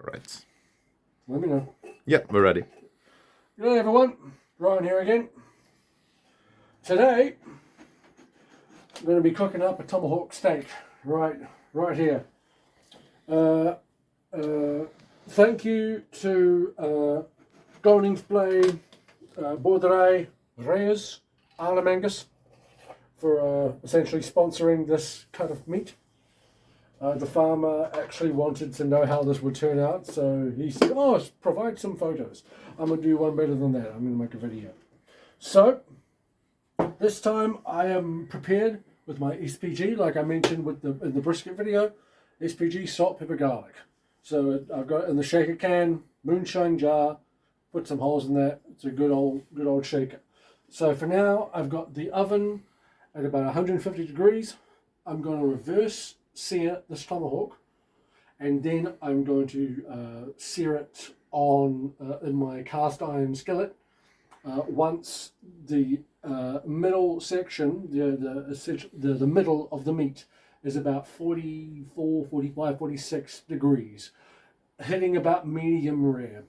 Right. Let me know. Yeah, we're ready. Good day, everyone. Ryan here again. Today, I'm going to be cooking up a tomahawk steak. Right here. Thank you to Koningsblij Boerderij Reyes Arnhem for essentially sponsoring this cut of meat. The farmer actually wanted to know how this would turn out, so he said, "Oh, provide some photos. I'm going to do one better than that. I'm going to make a video." So, this time I am prepared with my SPG, like I mentioned with in the brisket video. SPG, salt, pepper, garlic. So I've got it in the shaker can, moonshine jar, put some holes in that. It's a good old shaker. So for now, I've got the oven at about 150 degrees. I'm going to reverse sear this tomahawk, and then I'm going to sear it on in my cast iron skillet. Once the middle section, the middle of the meat is about 44, 45, 46 degrees, hitting about medium rare.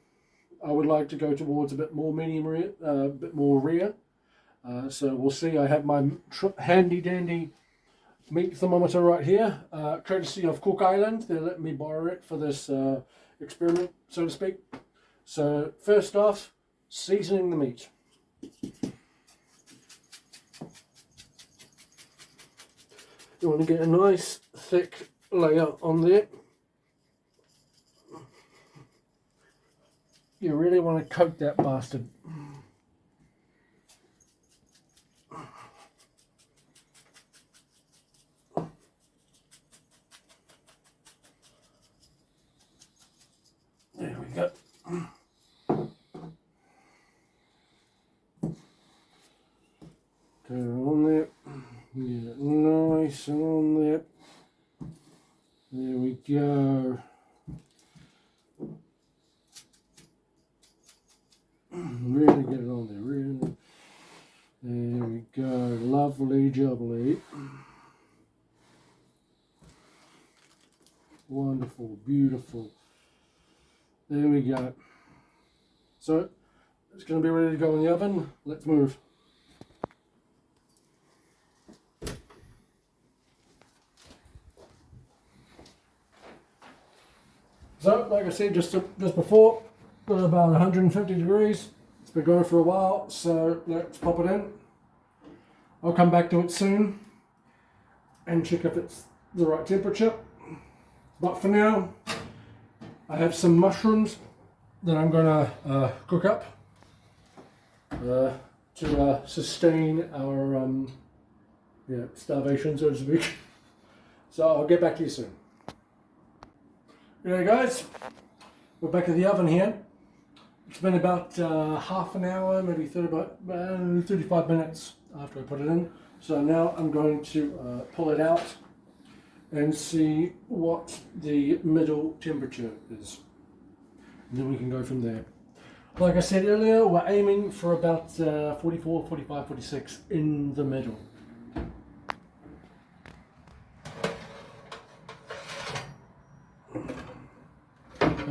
I would like to go towards a bit more medium rare, so we'll see. I have my handy dandy meat thermometer right here, courtesy of Cook Island. They let me borrow it for this experiment, so to speak. So first off, seasoning the meat. You want to get a nice thick layer on there. You really want to coat that bastard. There we go. Put it on there. Get it nice and on there. There we go. Really get it on there, really. There we go. Lovely jubbly. Wonderful, beautiful. There we go. So, it's going to be ready to go in the oven. Let's move. So, like I said just before, got about 150 degrees. It's been going for a while, so let's pop it in. I'll come back to it soon and check if it's the right temperature. But for now, I have some mushrooms that I'm going to cook up to sustain our starvation, so to speak. So I'll get back to you soon. Okay guys, we're back in the oven here. It's been about half an hour, maybe 35 minutes after I put it in. So now I'm going to pull it out and see what the middle temperature is. And then we can go from there. Like I said earlier, we're aiming for about 44, 45, 46 in the middle.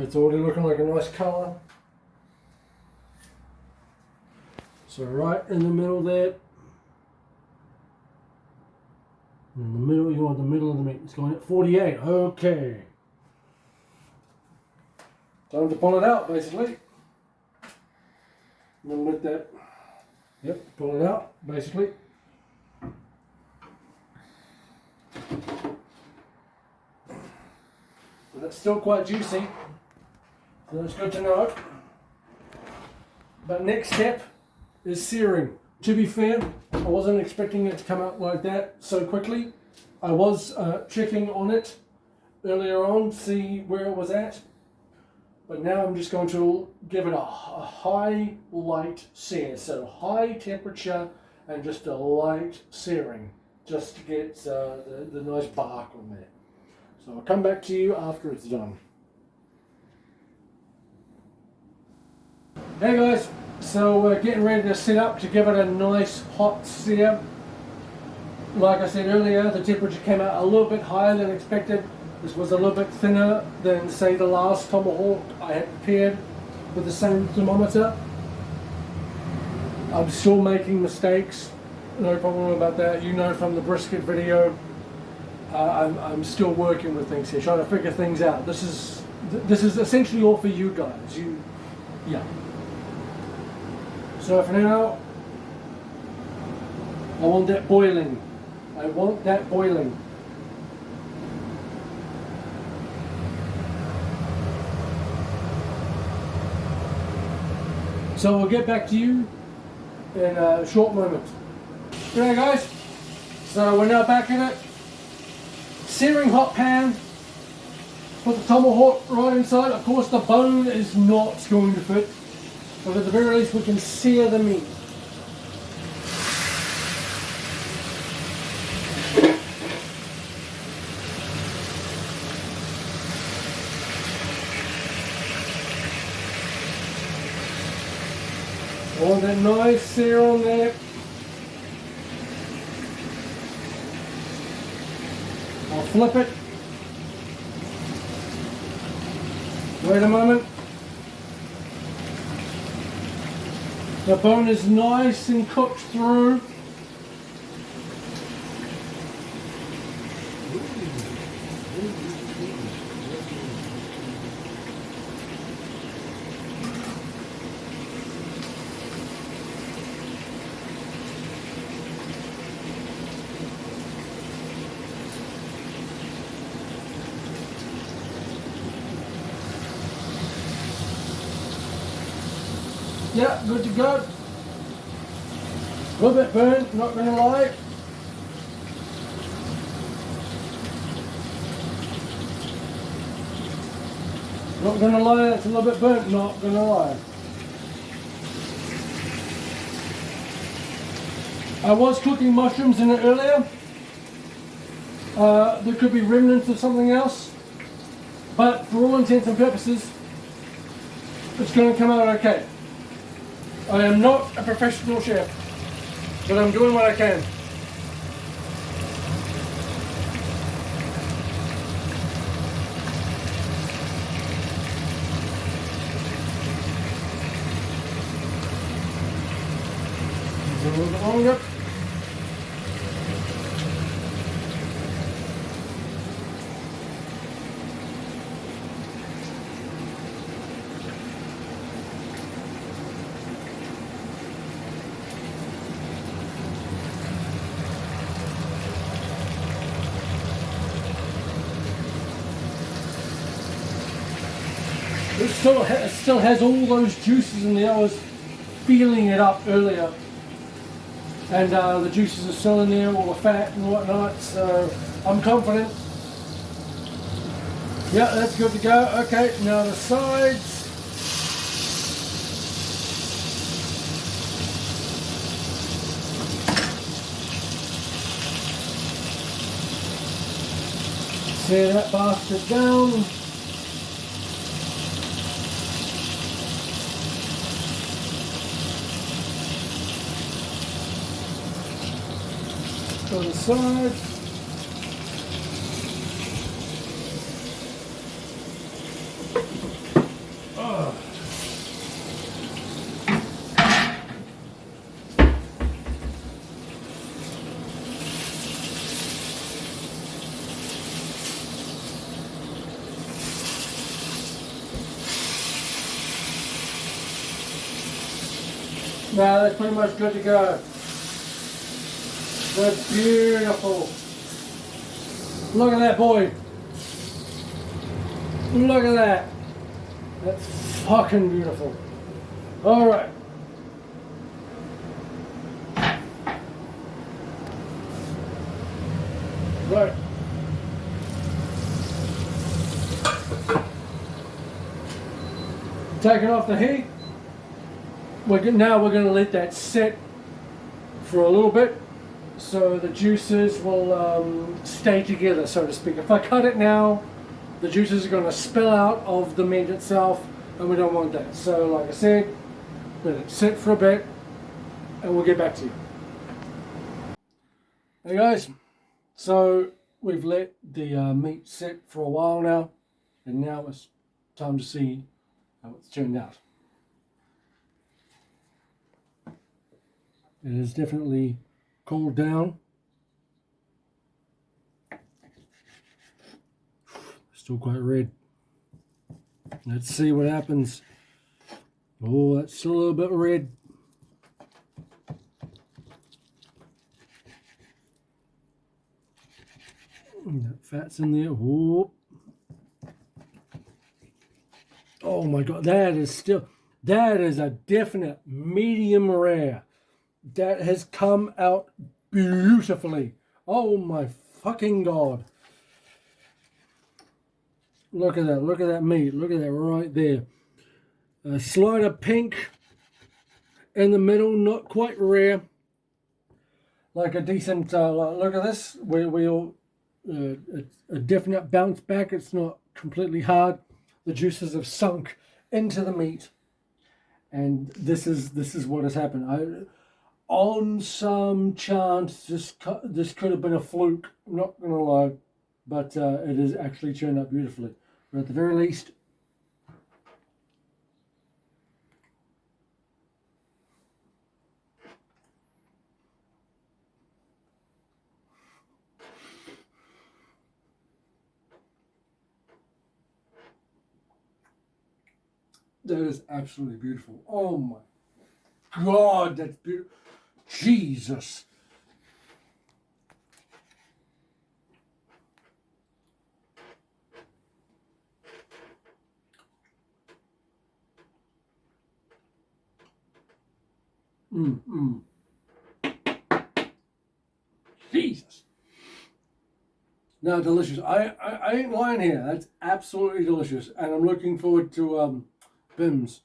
It's already looking like a nice colour. So right in the middle there. In the middle, you want the middle of the meat. It's going at 48. Okay. Time to pull it out, basically. I'm going to let that, pull it out, basically. But it's still quite juicy. So that's good to know. But next step is searing. To be fair, I wasn't expecting it to come out like that so quickly. I was checking on it earlier on, see where it was at. But now I'm just going to give it a high light sear. So high temperature and just a light searing, just to get the nice bark on there. So I'll come back to you after it's done. Hey guys, so we're getting ready to set up to give it a nice hot sear. Like I said earlier, the temperature came out a little bit higher than expected. This was a little bit thinner than, say, the last tomahawk I had prepared with the same thermometer. I'm still making mistakes, no problem about that. You know from the brisket video, I'm still working with things here, trying to figure things out. This is essentially all for you guys. Yeah. So for now, I want that boiling. I want that boiling. So we'll get back to you in a short moment. Okay guys, so we're now back in it. Searing hot pan. Put the tomahawk right inside. Of course the bone is not going to fit, but at the very least we can sear the meat. I want that nice sear on there. I'll flip it. Wait a moment. The bone is nice and cooked through. Yeah, good to go. A little bit burnt, not going to lie. Not going to lie, it's a little bit burnt, not going to lie. I was cooking mushrooms in it earlier. There could be remnants of something else, but for all intents and purposes, it's going to come out okay. I am not a professional chef, but I'm doing what I can. A little bit longer. It still has all those juices in there. I was feeling it up earlier, and the juices are still in there, all the fat and whatnot, so I'm confident. Yeah, that's good to go. Okay, now the sides. Sear that bastard down. On the side. Oh. Now that's pretty much good to go. That's beautiful. Look at that, boy. Look at that. That's fucking beautiful. All right. Right. Taking off the heat. Now we're going to let that sit for a little bit, so the juices will stay together, so to speak. If I cut it now, the juices are going to spill out of the meat itself, and we don't want that. So like I said, let it sit for a bit, and we'll get back to you. Hey guys, so we've let the meat sit for a while now, and now it's time to see how it's turned out. It is definitely cooled down. Still quite red. Let's see what happens. Oh, that's still a little bit red. That fat's in there. Whoop. Oh my God, that is a definite medium rare. That has come out beautifully. Oh my fucking God. Look at that meat. Look at that right there. A slider pink in the middle, not quite rare. Like a decent, look at this. We'll a definite bounce back. It's not completely hard. The juices have sunk into the meat, and this is what has happened. On some chance, this could have been a fluke. I'm not gonna lie, but it has actually turned out beautifully. But at the very least, that is absolutely beautiful. Oh my God, that's beautiful. Jesus. Jesus. No, delicious. I ain't lying here. That's absolutely delicious. And I'm looking forward to Bim's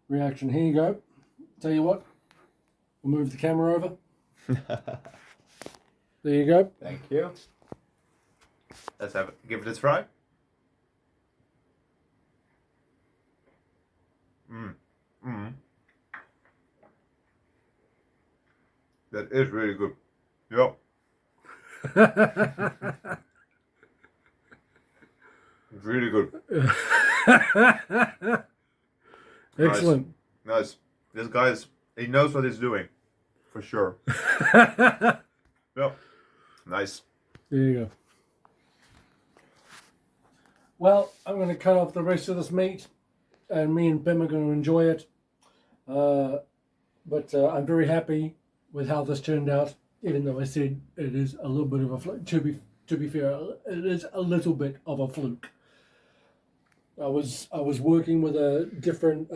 reaction. Here you go. Tell you what, we'll move the camera over. There you go. Thank you. Let's give it a try. That is really good. Yeah. It's really good. Excellent. Nice. This guy he knows what he's doing. For sure. Yeah. Nice. There you go. Well, I'm going to cut off the rest of this meat, and me and Bim are going to enjoy it. But I'm very happy with how this turned out, even though I said it is a little bit of a fluke. To be fair, it is a little bit of a fluke. I was working with a different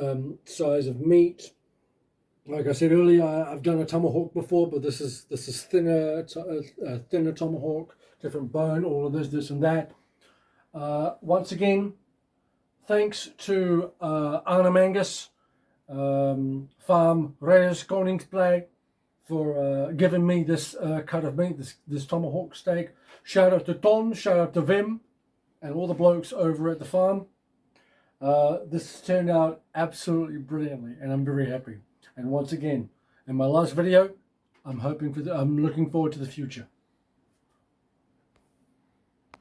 size of meat. Like I said earlier, I've done a tomahawk before, but this is thinner tomahawk, different bone, all of this and that. Once again, thanks to Arnhem Angus, Farm Reyes Koningsblij, for giving me this cut of meat, this tomahawk steak. Shout out to Ton, shout out to Vim, and all the blokes over at the farm. This turned out absolutely brilliantly, and I'm very happy. And once again, in my last video, I'm looking forward to the future.